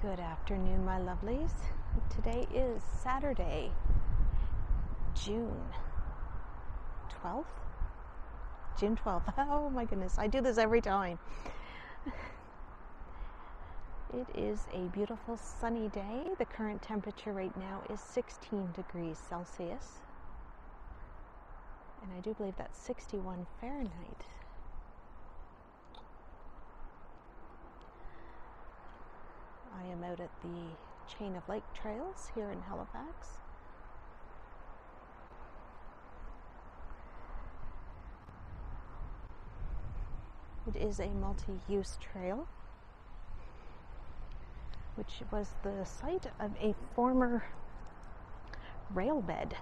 Good afternoon, my lovelies. Today is Saturday, June 12th? June 12th. Oh my goodness, I do this every time. It is a beautiful sunny day. The current temperature right now is 16 degrees Celsius. And I do believe that's 61 Fahrenheit. I am out at the chain of lake trails here in Halifax. It is a multi-use trail, which was the site of a former rail bed.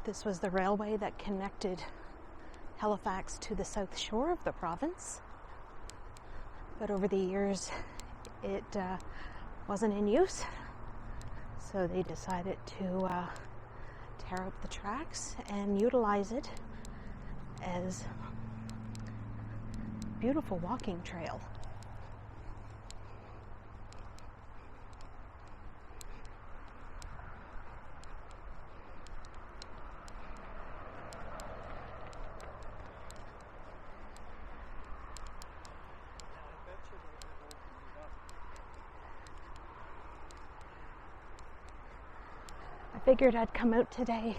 This was the railway that connected Halifax to the south shore of the province. But over the years, it wasn't in use. So they decided to tear up the tracks and utilize it as a beautiful walking trail. I figured I'd come out today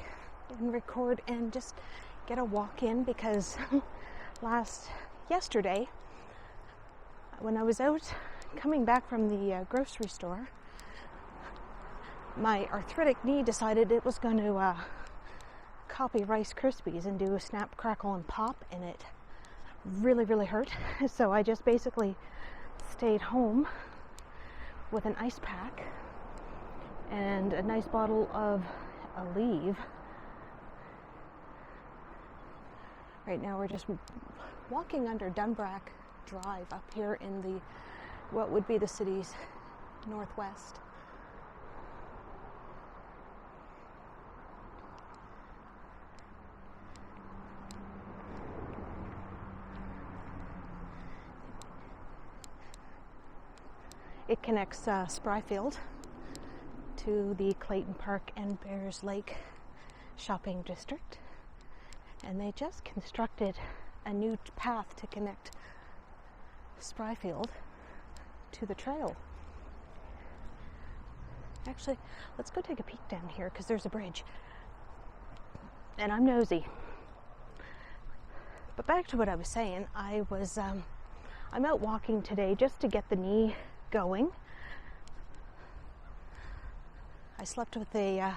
and record and just get a walk in because yesterday when I was out coming back from the grocery store, my arthritic knee decided it was going to copy Rice Krispies and do a snap, crackle, and pop, and it really hurt. So I just basically stayed home with an ice pack and a nice bottle of Aleve. Right now we're just walking under Dunbrack Drive up here in the what would be the city's northwest. It connects Spryfield to the Clayton Park and Bears Lake shopping district, and they just constructed a new path to connect Spryfield to the trail. Actually, let's go take a peek down here because there's a bridge, and I'm nosy. But back to what I was saying, I'm out walking today just to get the knee going. I slept with a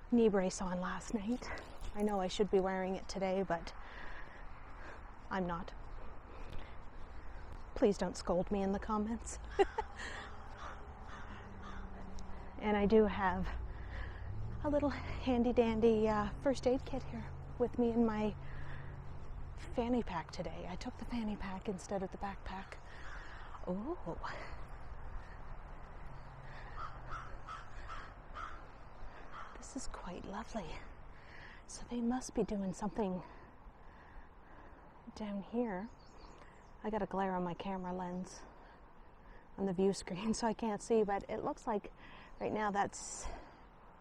knee brace on last night. I know I should be wearing it today, but I'm not. Please don't scold me in the comments. And I do have a little handy-dandy first aid kit here with me in my fanny pack today. I took the fanny pack instead of the backpack. Oh. This is quite lovely. So they must be doing something down here. I got a glare on my camera lens on the view screen so I can't see, but it looks like right now that's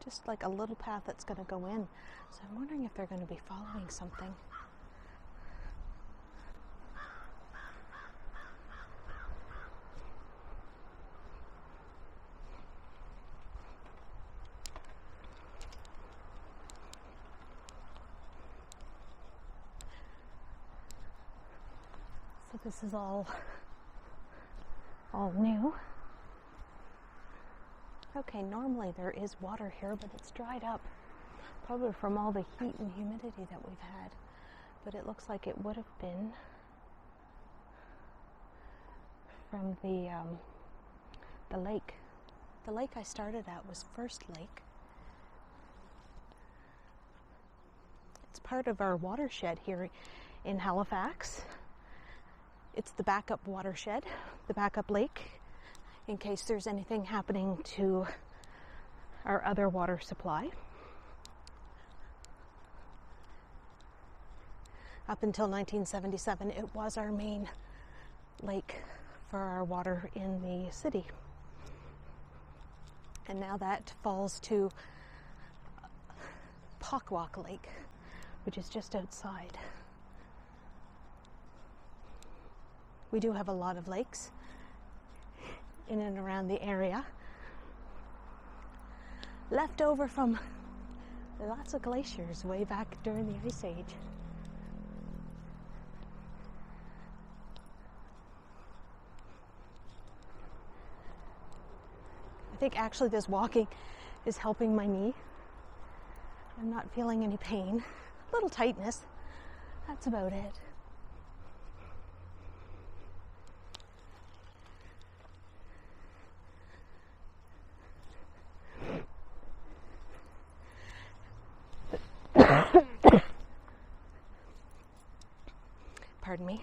just like a little path that's going to go in. So I'm wondering if they're going to be following something. So this is all new. Okay, normally there is water here, but it's dried up, probably from all the heat and humidity that we've had. But it looks like it would have been from the lake. The lake I started at was First Lake. It's part of our watershed here in Halifax. It's the backup watershed, the backup lake, in case there's anything happening to our other water supply. Up until 1977, it was our main lake for our water in the city. And now that falls to Pockwalk Lake, which is just outside. We do have a lot of lakes in and around the area, left over from lots of glaciers way back during the Ice Age. I think actually this walking is helping my knee. I'm not feeling any pain, a little tightness, that's about it. Pardon me.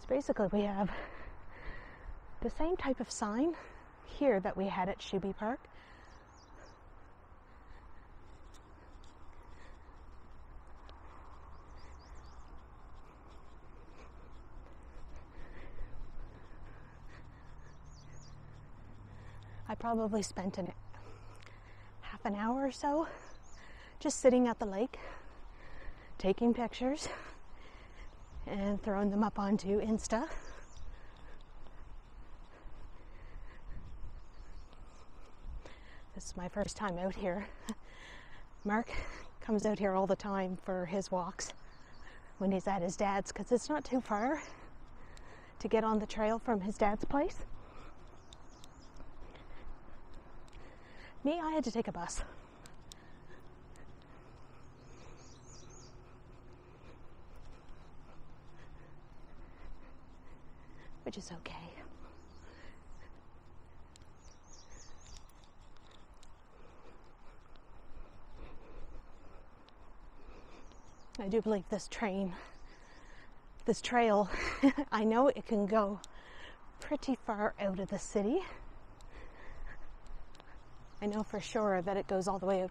So basically we have the same type of sign here that we had at Shuby Park. I probably spent half an hour or so just sitting at the lake, taking pictures and throwing them up onto Insta. This is my first time out here. Mark comes out here all the time for his walks when he's at his dad's, because it's not too far to get on the trail from his dad's place. Me, I had to take a bus. Which is okay. I do believe this trail, I know it can go pretty far out of the city. I know for sure that it goes all the way out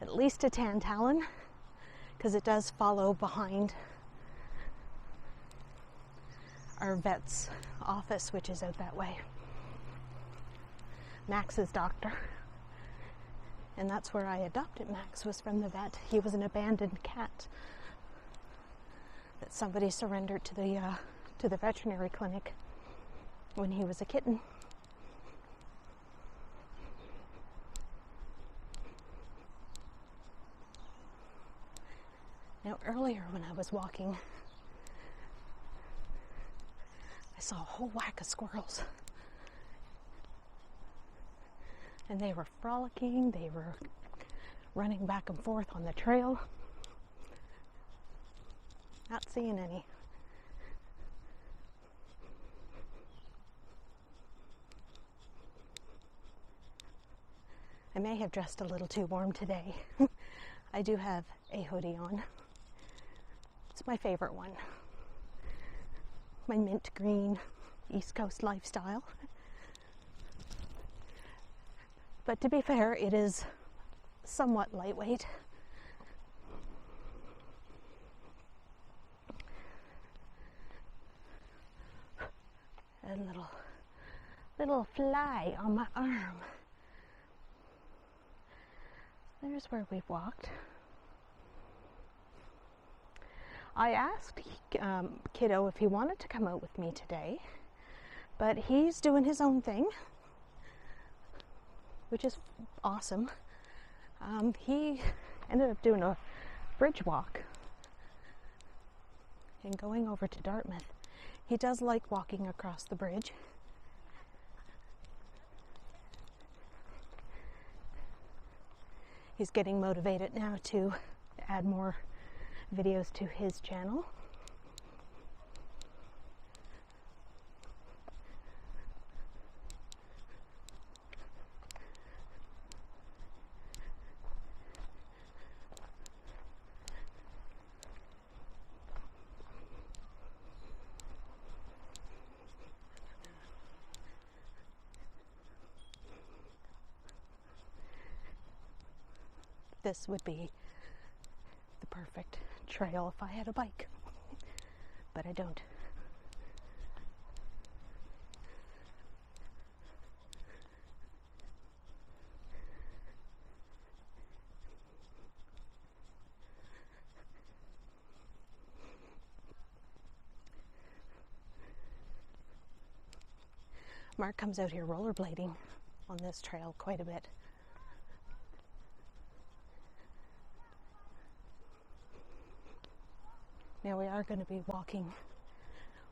at least to Tantallon, because it does follow behind our vet's office, which is out that way. Max's doctor. And that's where I adopted Max, was from the vet. He was an abandoned cat that somebody surrendered to the veterinary clinic when he was a kitten. Now earlier when I was walking, I saw a whole whack of squirrels. And they were frolicking, they were running back and forth on the trail. Not seeing any. I may have dressed a little too warm today. I do have a hoodie on. It's my favorite one. My mint green East Coast lifestyle. But to be fair, it is somewhat lightweight. A little fly on my arm. There's where we've walked. I asked Kiddo if he wanted to come out with me today, but he's doing his own thing, which is awesome. He ended up doing a bridge walk and going over to Dartmouth. He does like walking across the bridge. He's getting motivated now to add more videos to his channel. this would be the perfect trail if I had a bike, but I don't. Mark comes out here rollerblading on this trail quite a bit. Now we are going to be walking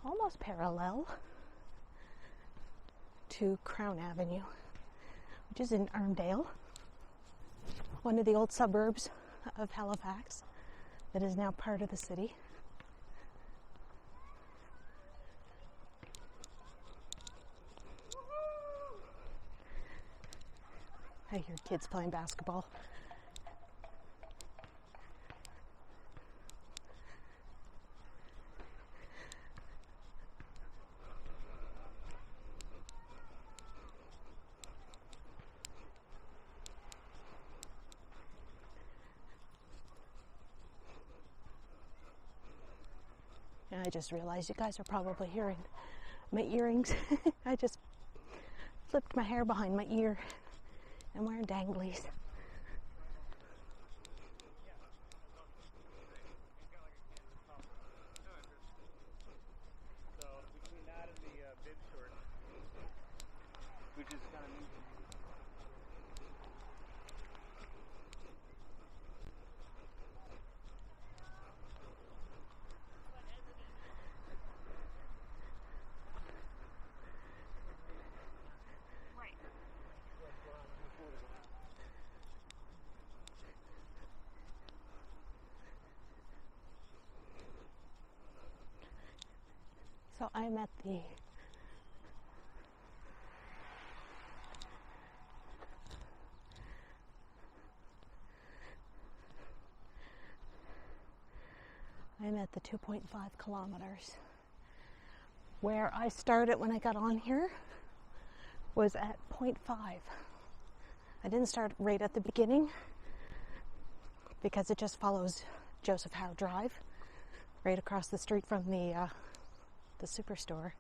almost parallel to Crown Avenue, which is in Armdale, one of the old suburbs of Halifax that is now part of the city. I hear kids playing basketball. And I just realized you guys are probably hearing my earrings. I just flipped my hair behind my ear. I'm wearing danglies. So between that and the bib shorts, which is kind of neat. So I'm at the I'm at the 2.5 kilometers. Where I started when I got on here was at 0.5. I didn't start right at the beginning because it just follows Joseph Howe Drive right across the street from the superstore.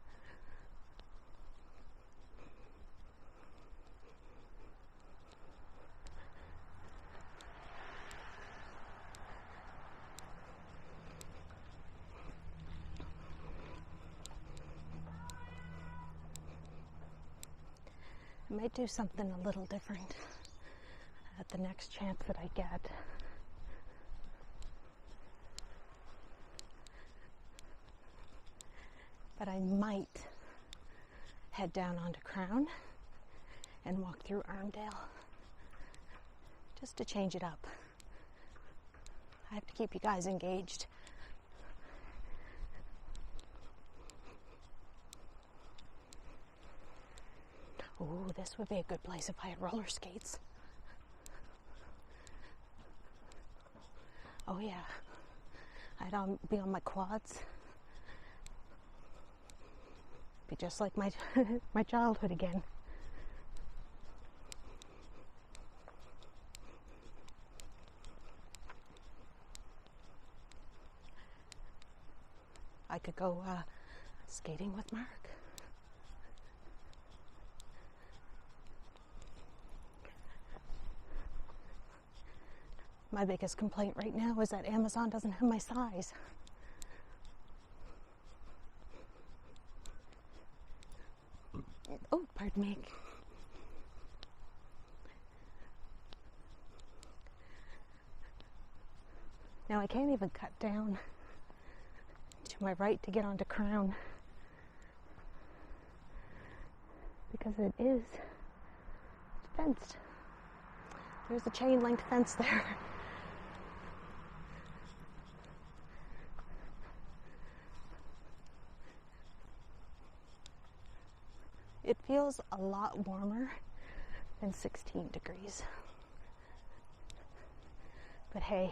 I might do something a little different at the next chance that I get. But I might head down onto Crown and walk through Armdale just to change it up. I have to keep you guys engaged. Ooh, this would be a good place if I had roller skates. Oh yeah, I'd be on my quads. Be just like my my childhood again. I could go skating with Mark. My biggest complaint right now is that Amazon doesn't have my size. Oh, pardon me. Now I can't even cut down to my right to get onto Crown because it's fenced. There's a chain link fence there. It feels a lot warmer than 16 degrees. But hey,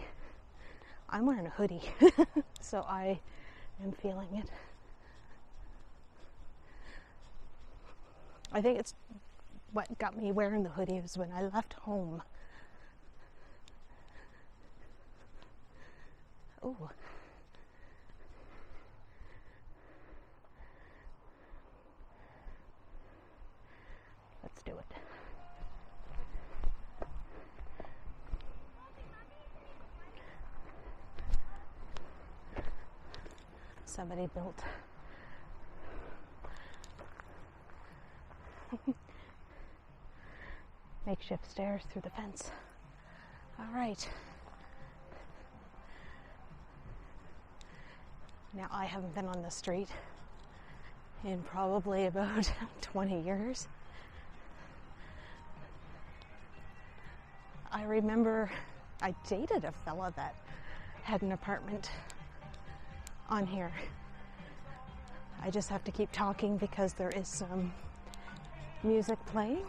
I'm wearing a hoodie, so I am feeling it. I think it's what got me wearing the hoodie was when I left home Ooh. Let's do it. Somebody built makeshift stairs through the fence. All right. Now, I haven't been on the street in probably about 20 years. I remember I dated a fella that had an apartment on here. I just have to keep talking because there is some music playing.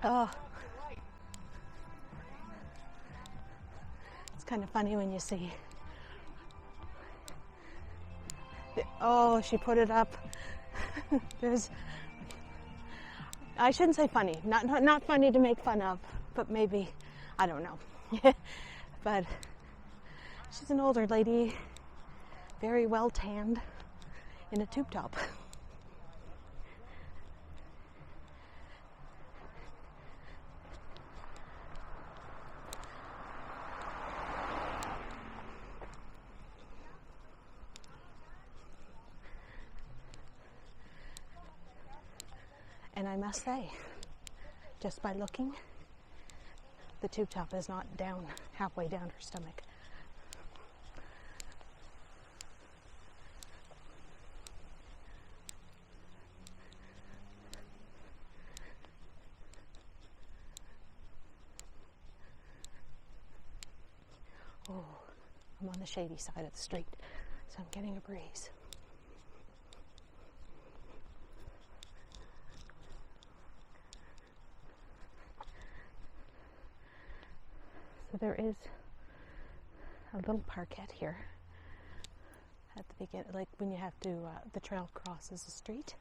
Oh, it's kind of funny when you see. Oh, she put it up. I shouldn't say funny. Not funny to make fun of, but maybe, I don't know. But she's an older lady, very well tanned, in a tube top. And I must say, just by looking, the tube top is not down, halfway down her stomach. Oh, I'm on the shady side of the street, so I'm getting a breeze. So there is a little parkette here at the beginning, like when you have to, the trail crosses the street.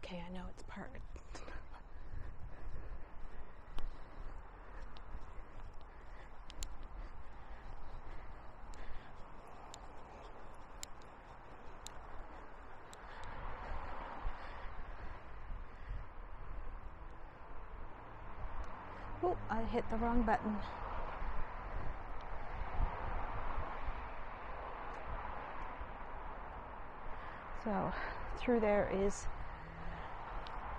Okay, I know it's part. Oh, I hit the wrong button. So, through there is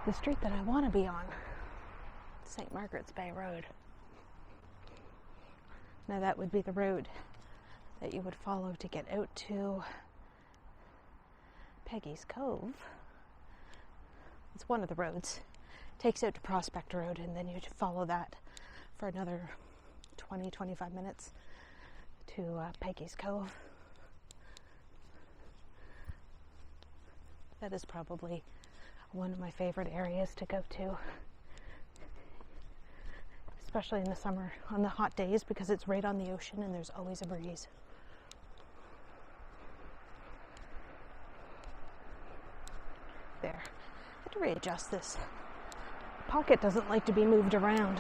the street that I want to be on, St. Margaret's Bay Road. Now that would be the road that you would follow to get out to Peggy's Cove. It's one of the roads. Takes out to Prospect Road, and then you follow that for another 20-25 minutes to Peggy's Cove. That is probably one of my favorite areas to go to, especially in the summer on the hot days, because it's right on the ocean and there's always a breeze. There. I have to readjust this. Pocket doesn't like to be moved around.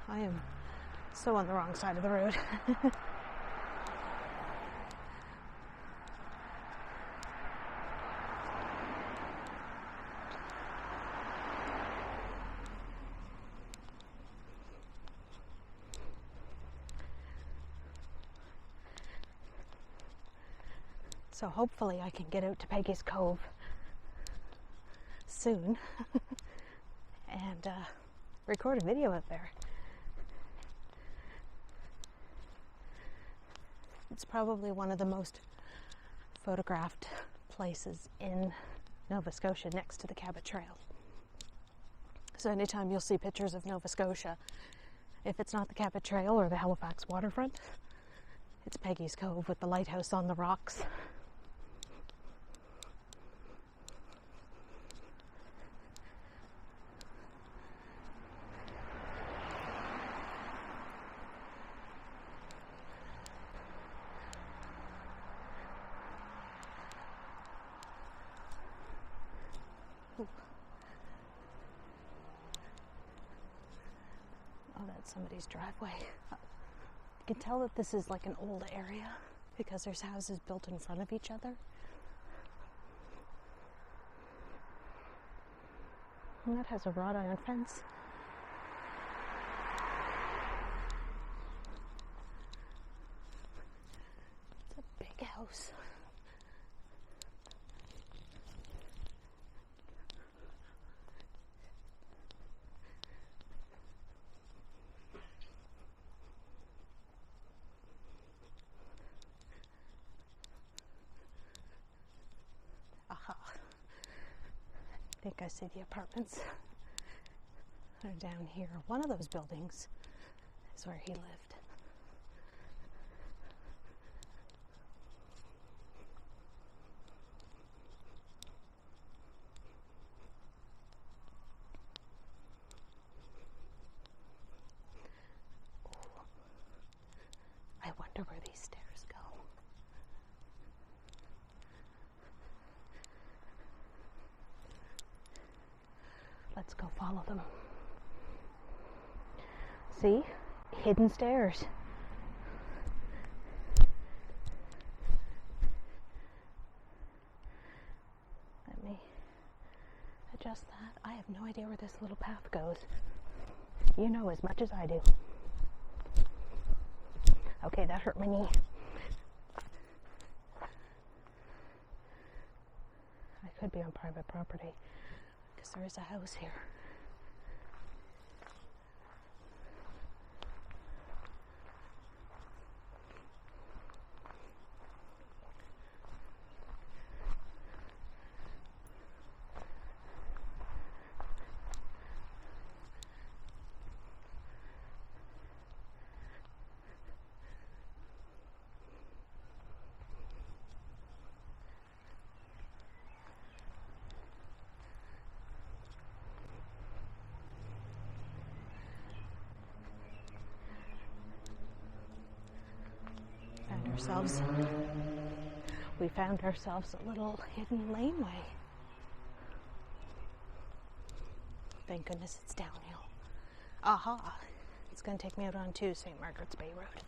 I am so on the wrong side of the road. So hopefully I can get out to Peggy's Cove soon and record a video out there. It's probably one of the most photographed places in Nova Scotia, next to the Cabot Trail. So anytime you'll see pictures of Nova Scotia, if it's not the Cabot Trail or the Halifax waterfront, it's Peggy's Cove with the lighthouse on the rocks. That's somebody's driveway. You can tell that this is like an old area because there's houses built in front of each other. And that has a wrought iron fence. It's a big house. Aha. I think I see the apartments. They're down here. One of those buildings is where he lived. Ooh. I wonder where these stairs go. Let's go follow them. See? Hidden stairs. Let me adjust that. I have no idea where this little path goes. You know as much as I do. Okay, that hurt my knee. I could be on private property because there is a house here. We found ourselves a little hidden laneway. Thank goodness it's downhill. Aha! It's going to take me out onto St. Margaret's Bay Road.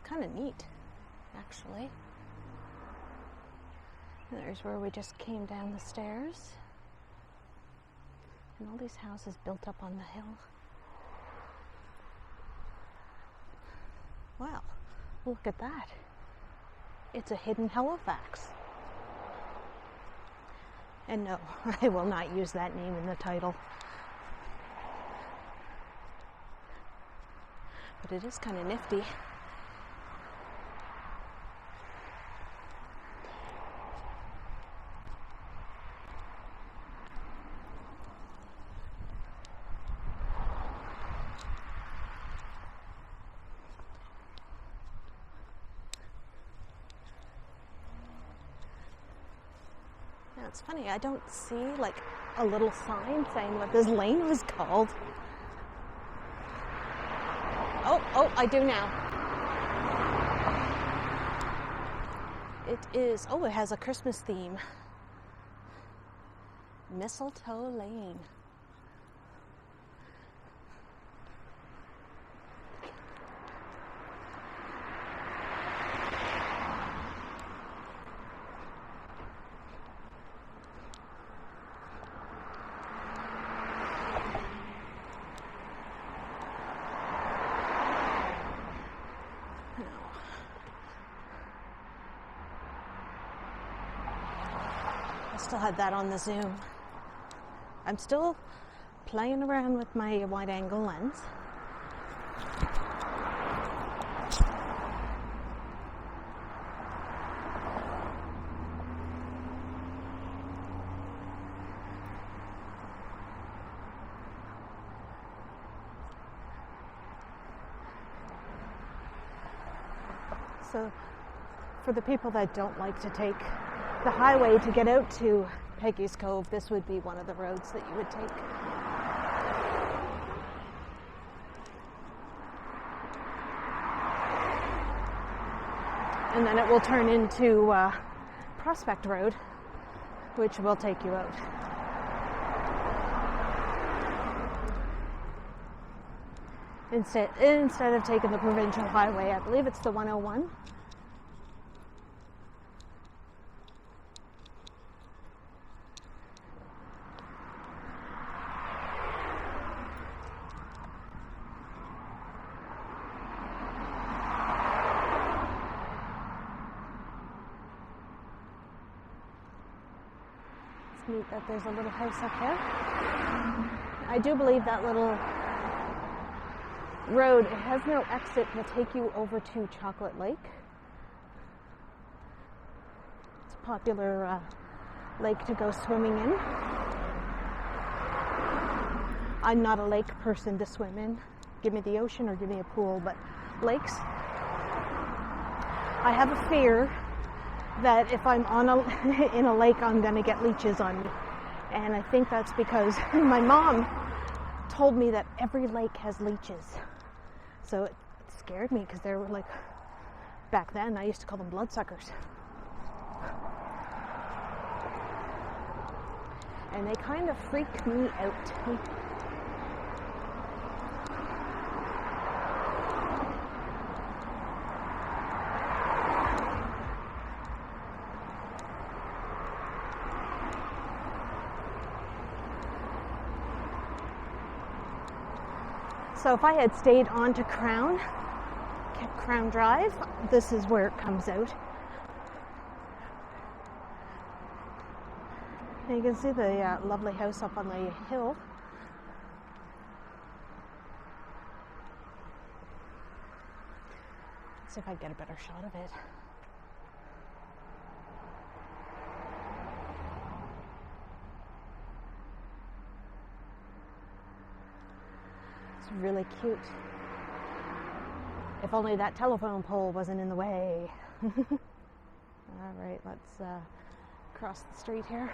Kind of neat, actually. And there's where we just came down the stairs. And all these houses built up on the hill. Wow, look at that. It's a hidden Halifax. And no, I will not use that name in the title. But it is kind of nifty. It's funny, I don't see like a little sign saying what this lane was called. Oh, I do now. It is, it has a Christmas theme. Mistletoe Lane. Still had that on the zoom. I'm still playing around with my wide angle lens. So for the people that don't like to take the highway to get out to Peggy's Cove, this would be one of the roads that you would take. And then it will turn into Prospect Road, which will take you out. Instead of taking the provincial highway, I believe it's the 101. It's neat that there's a little house up here. I do believe that little road, it has no exit, will take you over to Chocolate Lake. It's a popular lake to go swimming in. I'm not a lake person to swim in. Give me the ocean or give me a pool, but lakes, I have a fear that if I'm in a lake, I'm going to get leeches on me. And I think that's because my mom told me that every lake has leeches. So it scared me because they were like, back then I used to call them bloodsuckers. And they kind of freak me out. So if I had stayed on to Crown, kept Crown Drive, this is where it comes out. And you can see the lovely house up on the hill. Let's see if I get a better shot of it. Really cute. If only that telephone pole wasn't in the way. All right, let's cross the street here.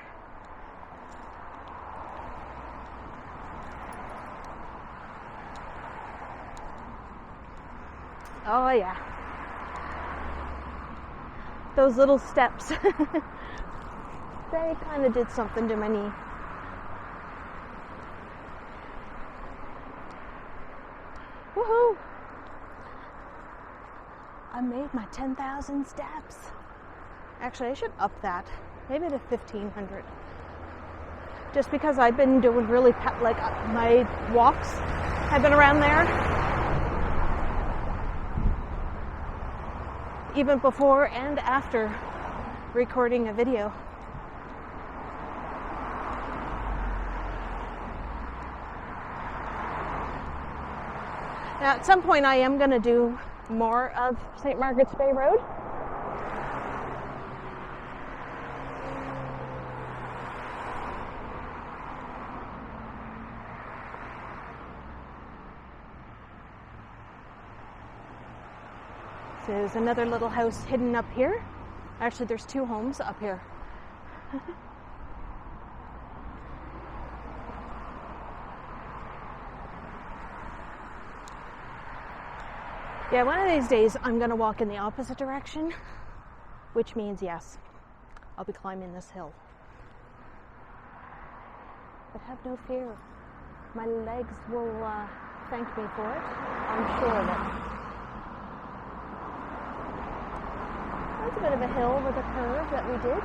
Oh yeah. Those little steps. They kind of did something to my knee. Woohoo! I made my 10,000 steps. Actually, I should up that. Maybe to 1,500. Just because I've been doing really, my walks have been around there. Even before and after recording a video. Now, at some point, I am going to do more of St. Margaret's Bay Road. So there's another little house hidden up here. Actually, there's two homes up here. Yeah, one of these days I'm going to walk in the opposite direction, which means, yes, I'll be climbing this hill. But have no fear. My legs will thank me for it. I'm sure of it. That's a bit of a hill with a curve that we did.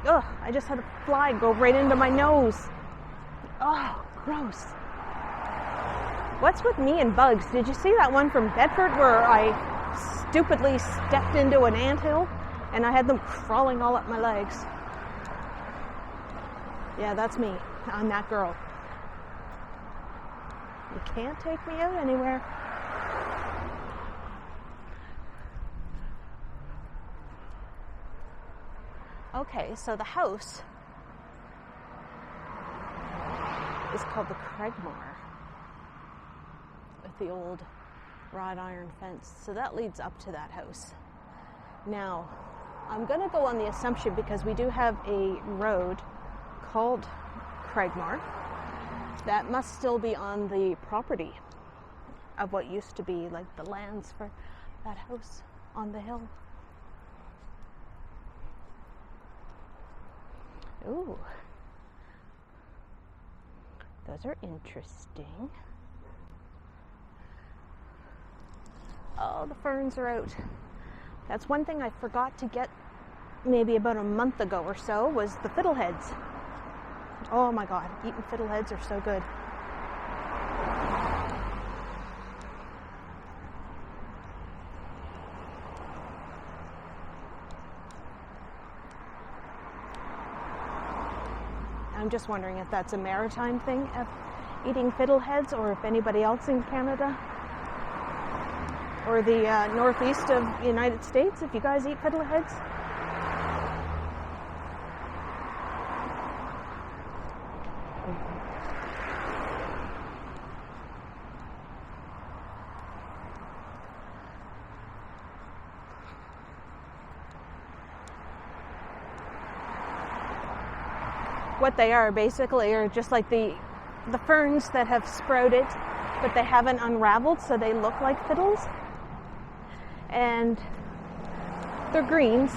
Ugh, I just had a fly go right into my nose. Oh, gross. What's with me and bugs? Did you see that one from Bedford where I stupidly stepped into an anthill and I had them crawling all up my legs? Yeah, that's me. I'm that girl. You can't take me out anywhere. Okay, so the house is called the Craigmore, with the old wrought iron fence. So that leads up to that house. Now, I'm going to go on the assumption, because we do have a road called Craigmore, that must still be on the property of what used to be like the lands for that house on the hill. Ooh, those are interesting. Oh, the ferns are out. That's one thing I forgot to get maybe about a month ago or so, was the fiddleheads. Oh my God, eating fiddleheads are so good. I'm just wondering if that's a maritime thing of eating fiddleheads, or if anybody else in Canada or the northeast of the United States, if you guys eat fiddleheads. What they are basically are just like the ferns that have sprouted, but they haven't unraveled, so they look like fiddles. And they're greens,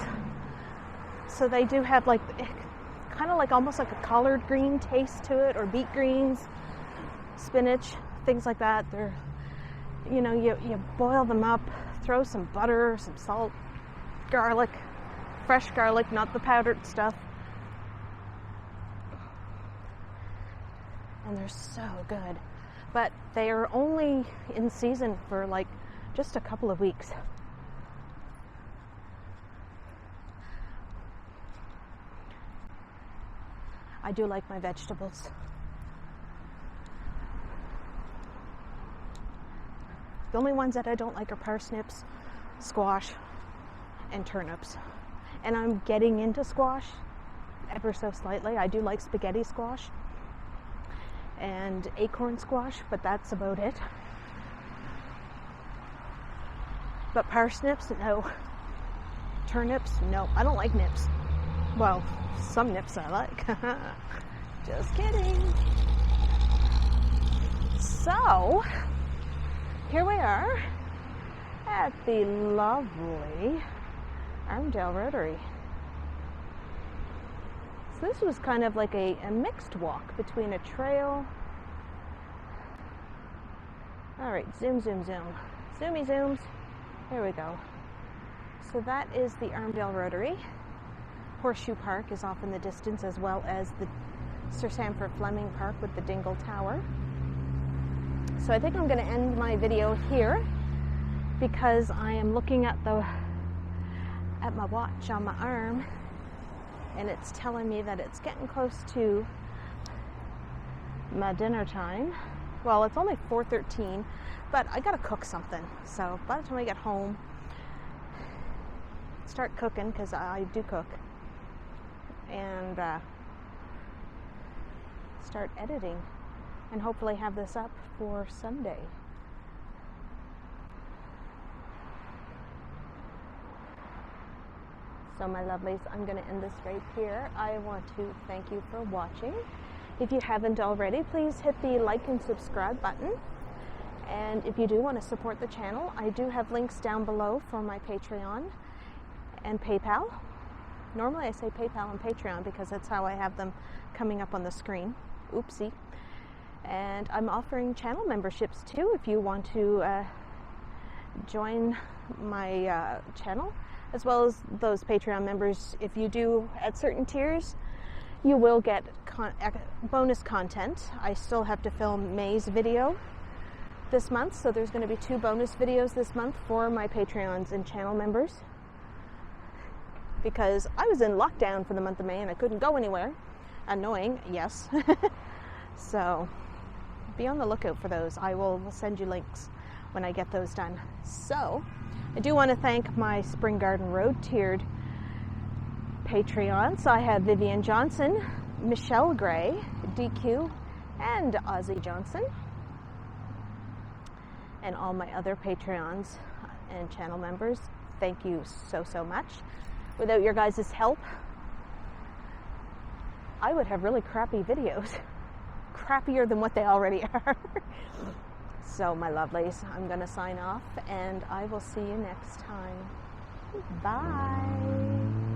so they do have like kind of like almost like a collard green taste to it, or beet greens, spinach, things like that. They're, you know, you boil them up, throw some butter, some salt, garlic, fresh garlic, not the powdered stuff. And they're so good. But they are only in season for like just a couple of weeks. I do like my vegetables. The only ones that I don't like are parsnips, squash, and turnips. And I'm getting into squash ever so slightly. I do like spaghetti squash and acorn squash, but that's about it. But parsnips, no. Turnips, no. I don't like nips. Well, some nips I like. Just kidding. So, here we are at the lovely Armdale Rotary. So this was kind of like a mixed walk between a trail. All right, zoom, zoom, zoom. Zoomy zooms. There we go. So that is the Armdale Rotary. Horseshoe Park is off in the distance, as well as the Sir Sandford Fleming Park with the Dingle Tower. So I think I'm going to end my video here, because I am looking at my watch on my arm, and it's telling me that it's getting close to my dinner time. Well, it's only 4:13, but I gotta cook something. So by the time I get home, start cooking, because I do cook, and start editing, and hopefully have this up for Sunday. So my lovelies, I'm going to end this right here. I want to thank you for watching. If you haven't already, please hit the like and subscribe button. And if you do want to support the channel, I do have links down below for my Patreon and PayPal. Normally I say PayPal and Patreon because that's how I have them coming up on the screen. Oopsie. And I'm offering channel memberships too if you want to join my channel, as well as those Patreon members. If you do at certain tiers, you will get bonus content. I still have to film May's video this month, so there's going to be 2 bonus videos this month for my Patreons and channel members, because I was in lockdown for the month of May and I couldn't go anywhere. Annoying, yes. So be on the lookout for those. I will send you links when I get those done. So I do want to thank my Spring Garden Road tiered Patreons. I have Vivian Johnson, Michelle Gray, DQ, and Ozzy Johnson. and all my other Patreons and channel members. Thank you so, so much. Without your guys' help, I would have really crappy videos. Crappier than what they already are. So, my lovelies, I'm going to sign off, and I will see you next time. Bye.